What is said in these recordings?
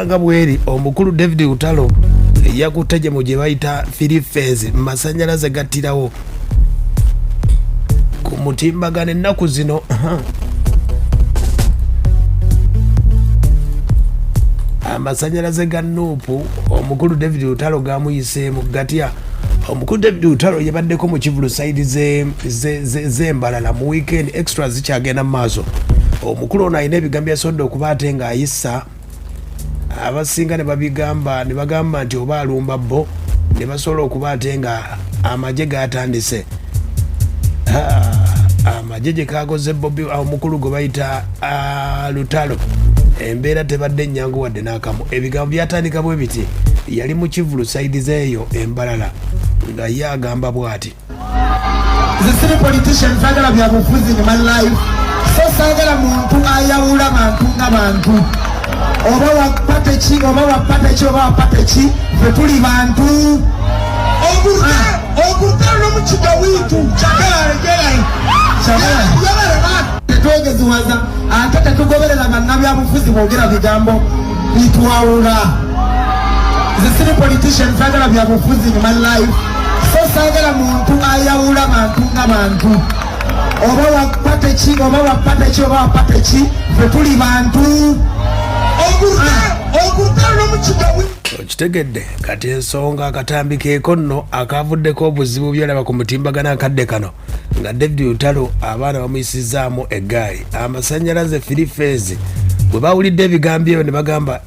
nga bweri omukulu David Lutalo yakutte mu gye bayita free phase masanyalaze gattirawo ku mutimbagano ennaku zino. Amasanyalaze ga nuupu omukulu David Lutalo gamuyiseemu gatya. Omukulu David Lutalo yabaddeko mu Kivulu side z'Embalala mu weekend extra zikyagenda mu maaso. Omukulu ono alina ebigambo yasobodde okuba ate ng'ayisa abasinga ne babigamba ne bagamba nti oba alumba bo ne basobola okuba ate nga amagye gatandise. Amagye gye kagoze Bobi omukulu gwe bayita Lutalo embeera tebadde nnyangu wadde n'akamu. Ebigambo byatandika bwe biti yali mu Kivulu side zeeyo Embalala nga ye agamba bw'ati. Zisiri politicians sagala byabufuzi in my life. So sagala muntu ayawula bantu nga bantu. Oba wapate ki oba wapate ki ffe tuli bantu. Ogutalo n'omukiga wiitu kyagala tetwegeziwaza ate tetugoberera bannabyabufuzi boogera bigambo bitwawula. Zisiri politicians sagala byabufuzi in my life. So sagala muntu ayawula bantu nga bantu. Oba wapate ki oba wapate ki ffe tuli bantu. Okitegedde kati ensonga akatambikeeko nno akavuddeko obuzibu byolaba ku mutimbagano akadde kano nga David Lutalo abaana bamuyisizaamu eggaali. Amasanyalaze free phase bwe bawulidde ebigambo ebyo ne bagamba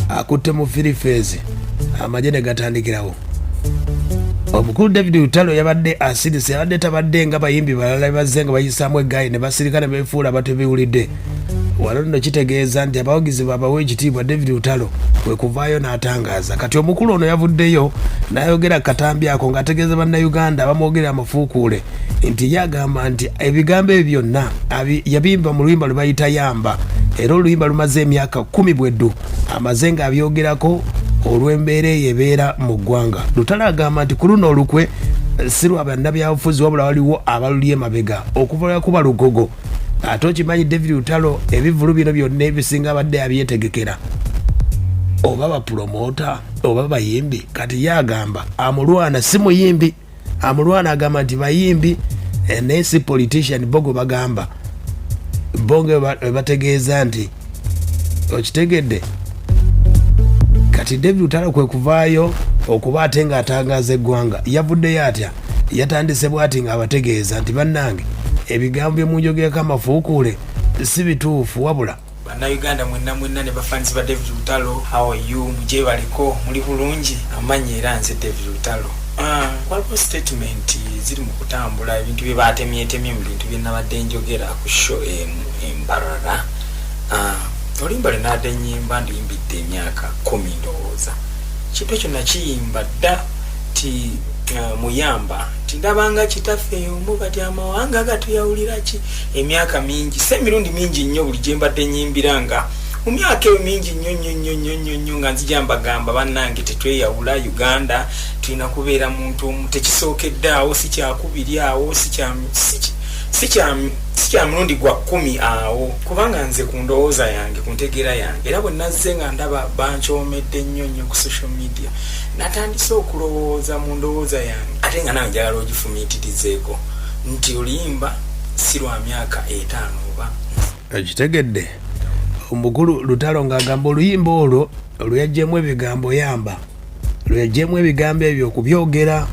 akutte mu free phase amagye ne gatandikirawo. Omukulu David Lutalo yabadde asirise, yabadde tabadde nga bayimbi balala bazze nga bayisaamu eggaali ne basirika ne beefuula abatebiwulidde. Wano nno kitegeeza nti abawagizi babawa ekitiibwa David Lutalo kwe kuvaayo n'atangaza. Kati omukulu ono yavuddeyo n'ayogera katambi ako ng'ategeeza bannayuganda abamwogerera amafuukuule nti yagamba nti ebigambo ebyo byonna yabimba mu luyimba lwe bayita Yamba, era oluyimba lumaze emyaka 10 bweddu amaze ng'abyogerako olw'embeera eyo ebeera mu ggwanga. Lutalo agamba nti ku luno olukwe si lwa bannabyabufuzi wabula waliwo abaluli emabega okuva kuba lugogo. Ate okimanyi David Lutalo ebivulu bino byonna ebisinga abadde abyetegekera oba bapromota oba bayimbi. Kati ye agamba amulwana si muyimbi, amulwana agamba nti bayimbi naye si politician bogo bagamba bonge bategeeza nti okitegedde. Kati David Lutalo kwe kuvaayo okuba ate ng'atangaza eggwanga. Yavuddeyo atya yatandise bw'ati ng'abategeeza nti bannange ebigambo byemunjogerako amafuukuule si bituufu wabula bannayuganda mwenna ne bafanzi ba David Lutalo. How are you? Muje baliko muli bulungi? Amanyi era nze David Lutalo. Waliwo statement ziri mu kutambula ebintu bye batemyetemye mu bintu bye nabadde njogera ku show Embalala. Oluyimba lwe nadde nnyimba ndiyimbidde emyaka 10 ndowooza. Kintu ekyo nakiyimba dda ti muyamba tindabanga kitaffe omu kati amawanga gatuyawulira ki emyaka mingi se mirundi mingi nnyo buli gye mbadde nnyimbiranga mu myaka eyo mingi nnyo nga nzijambagamba bannange tetweyawula Uganda tulina kubeera muntu omu tekisookedde awo si kyakubiri awo si kya mirundi gwa 10 awo kubanga nze ku ndowooza yange ku ntegeera yange era bwe nazze nga ndaba bankyomedde nnyo ku social media natandise okulowooza mu ndowooza yange ate nga nawe njagala ogifumiitirizeeko nti oluyimba si lwa myaka 5 oba. Okitegedde omukulu Lutalo ng'agamba oluyimba olwo olweyaggyemu ebigambo Yamba, lweyaggyemu ebigambo ebyo okubyogera.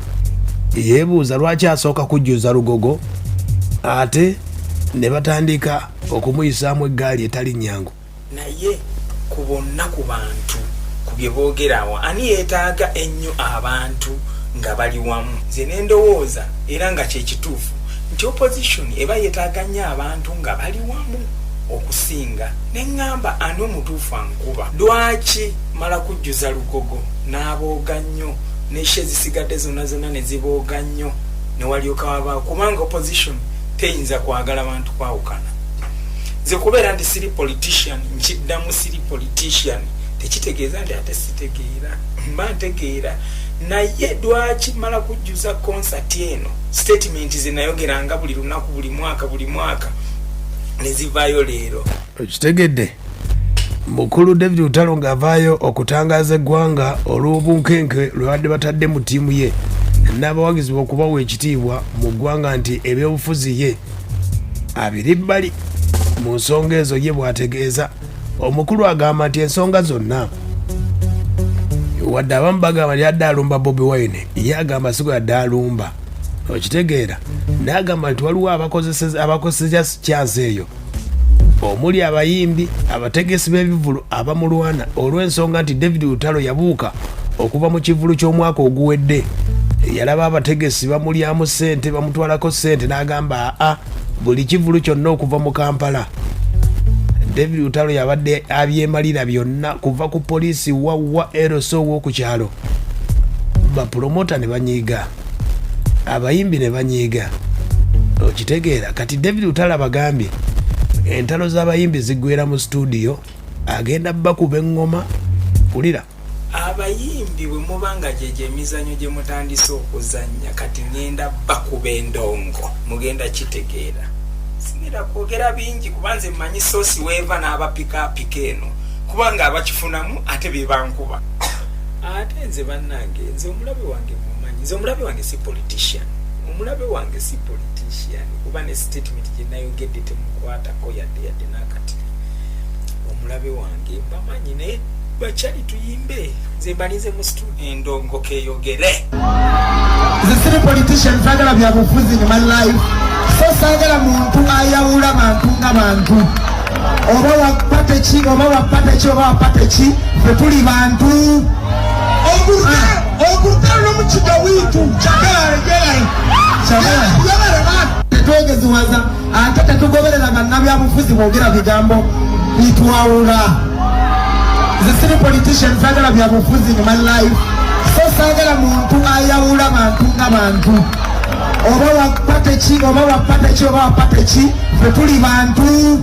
Yeebuuza lwaki asooka kujjuza lugogo ate ne batandika okumuyisaamu eggaali etali nnyangu. Naye ku bonna ku bantu ku bye boogerawo ani yeetaaga ennyo abantu nga bali wamu? Nze ne ndowooza era nga kye kituufu nti opposition eba yeetaaga nnyo abantu nga bali wamu okusinga. Ne ŋŋamba ani omutuufu ankuba. Lwaki mala kujjuza lugogo n'abooga nnyo n'eshe zisigadde zonna ne zibooga nnyo ne walyoka wabaawo kubanga opposition teyinza kwagala abantu kwawukana. Nze kubeera nti siri politician nkiddamu siri politician tekitegeeza nti ate sitegeera mba ntegeera. Naye lwaki mala kujjuza concert eno statement ze nayogeranga buli lunaku buli mwaka ne zivaayo leero. Okitegedde mukulu David Lutalo ng'avaayo okutangaza eggwanga olw'obunkenke lwe badde batadde mu ttiimu ye n'abawagizi okubawa ekitiibwa mu ggwanga nti ebyobufuzi ye abiri bbali mu nsonga ezo ye bw'ategeeza. Omukulu agamba nti ensonga zonna wadde abamu bagamba nti adde alumba Bobi Wine, ye agamba sigo yadde alumba, okitegeera. N'agamba nti waliwo abakozesa kyansi eyo omuli abayimbi, abategesi b'ebivulu abamulwana olw'ensonga nti David Lutalo yabuuka okuva mu kivulu ky'omwaka oguwedde. Yalaba abategesi bamulyamu ssente, bamutwalako ssente, n'agamba buli kivulu kyonna okuva mu Kampala. David Lutalo yabadde abyemalira byonna kuva ku poliisi wawa eroso w'oku kyalo. Bapromota ne banyiiga, abayimbi ne banyiiga, okitegeera. Kati David Lutalo abagambye entalo z'abayimbi ziggwera mu studio, agenda bakuba eŋŋoma. Kulira abayimbi bwe mubanga gyegyo emizanyo gye mutandise okuzannya, kati ngenda bakuba endongo, mugenda kitegeera. Sigenda kwogera bingi kubanze mmanyi soosi weeva n'abapikaapika eno, kubanga abakifunamu ate be bankuba. Ate nze bannange, nze omulabe wange mumanyi, nze omulabe wange si politician, omulabe wange si politician, kuba ne statement gye nayogedde temukwatako yadde n'akati. Omulabe wange mbamanyi naye bakyali tuyimbe, nze mbalize mu studio endongo keeyogere. Nze siri politician, saagala byabufuzi in my life, so saagala muntu ayawula bantu nga bantu. Oba wapate ki, oba wapate ki, oba wapate ki, ffe tuli bantu. Ogurutalo n'omukiga wiitu tetwegeziwaza ate tetugoberera bannabyabufuzi boogera bigambo bitwawula. Nze siri politician, saagala byabufuzi in my life, so saagala muntu ayawula bantu nga bantu. Oba wapate ki, oba wapate ki, oba wapate ki, ffe tuli bantu.